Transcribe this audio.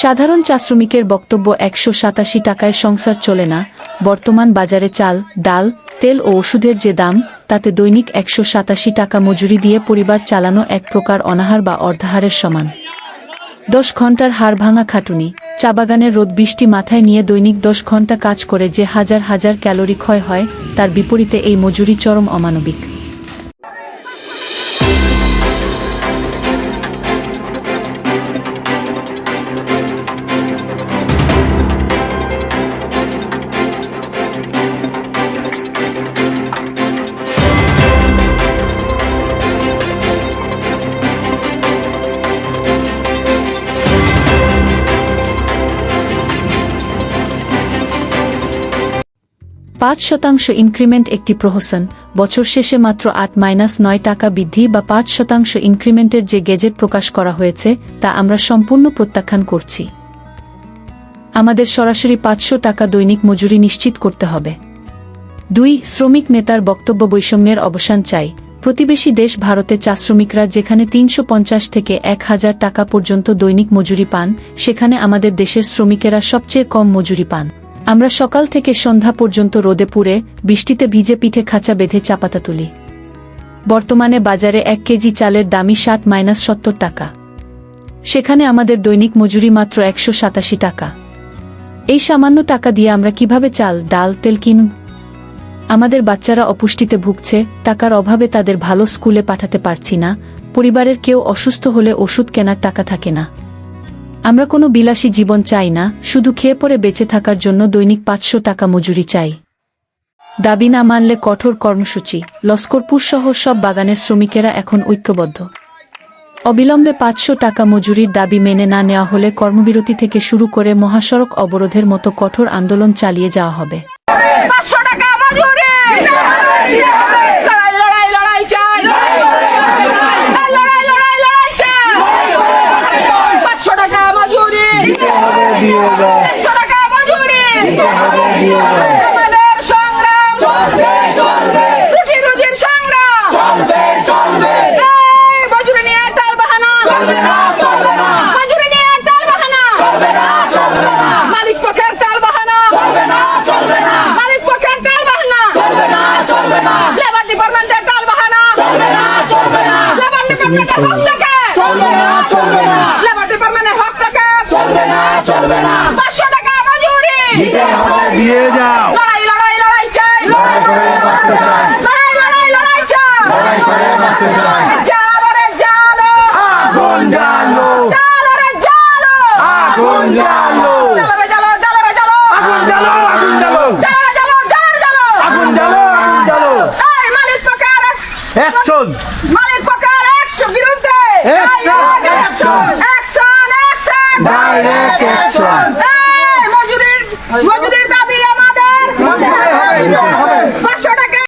সাধারণ চা শ্রমিকের বক্তব্য ১৮৭ টাকায় সংসার চলে না। বর্তমান বাজারে চাল, ডাল, তেল ও ওষুধের যে দাম, তাতে দৈনিক ১৮৭ টাকা মজুরি দিয়ে পরিবার চালানো এক প্রকার অনাহার বা অর্ধাহারের সমান। ১০ ঘণ্টার হাড়ভাঙা খাটুনি, চা বাগানের রোদ বৃষ্টি মাথায় নিয়ে দৈনিক ১০ ঘণ্টা কাজ করে যে হাজার হাজার ক্যালোরি ক্ষয় হয়, তার বিপরীতে এই মজুরি চরম অমানবিক। পাঁচ শতাংশ ইনক্রিমেন্ট একটি প্রহসন, বছর শেষে মাত্র ৮-৯ টাকা বৃদ্ধি বা ৫% ইনক্রিমেন্টের যে গেজেট প্রকাশ করা হয়েছে, তা আমরা সম্পূর্ণ প্রত্যাখ্যান করছি। আমাদের সরাসরি ৫০০ টাকা দৈনিক মজুরি নিশ্চিত করতে হবে। ২. শ্রমিক নেতার বক্তব্য বৈষম্যের অবসান চাই। প্রতিবেশী দেশ ভারতে চা শ্রমিকরা যেখানে ৩৫০ থেকে ১,০০০ টাকা পর্যন্ত দৈনিক মজুরি পান, সেখানে আমাদের দেশের শ্রমিকেরা সবচেয়ে কম মজুরি পান। আমরা সকাল থেকে সন্ধ্যা পর্যন্ত রোদে পুড়ে, বৃষ্টিতে ভিজে পিঠে খাঁচা বেঁধে চাপাতা তুলি। বর্তমানে বাজারে ১ কেজি চালের দামই ৬০-৭০ টাকা। সেখানে আমাদের দৈনিক মজুরি মাত্র ১৮৭ টাকা। এই সামান্য টাকা দিয়ে আমরা কিভাবে চাল, ডাল, তেল কিনুন? আমাদের বাচ্চারা অপুষ্টিতে ভুগছে, টাকার অভাবে তাদের ভালো স্কুলে পাঠাতে পারছি না, পরিবারের কেউ অসুস্থ হলে ওষুধ কেনার টাকা থাকে না। আমরা কোনো বিলাসী জীবন চাই না, শুধু খেয়ে পরে বেঁচে থাকার জন্য দৈনিক ৫০০ টাকা মজুরি চাই। দাবি না মানলে কঠোর কর্মসূচি। লস্করপুর সহ সব বাগানের শ্রমিকেরা এখন ঐক্যবদ্ধ। অবিলম্বে ৫০০ টাকা মজুরির দাবি মেনে না নেওয়া হলে কর্মবিরতি থেকে শুরু করে মহাসড়ক অবরোধের মতো কঠোর আন্দোলন চালিয়ে যাওয়া হবে। দিয়ে যাও। লড়াই লড়াই লড়াই চাই, লড়াই করে বাঁচতে চাই, লড়াই লড়াই লড়াই চাই, লড়াই করে বাঁচতে চাই। জালো রে জালো, আগুন জালো, জালো রে জালো, আগুন জালো, জালো রে জালো, জালো রে জালো, আগুন জালো, আগুন জালো, জালো জালো জালো জালো, আগুন জালো, আগুন জালো। এই মালিক পক্ষের অ্যাকশন, মালিক পক্ষের অ্যাকশন বিরুদ্ধে action, action, action, action, direct action. মজুরির দাবি আমাদের ৫০০ টাকা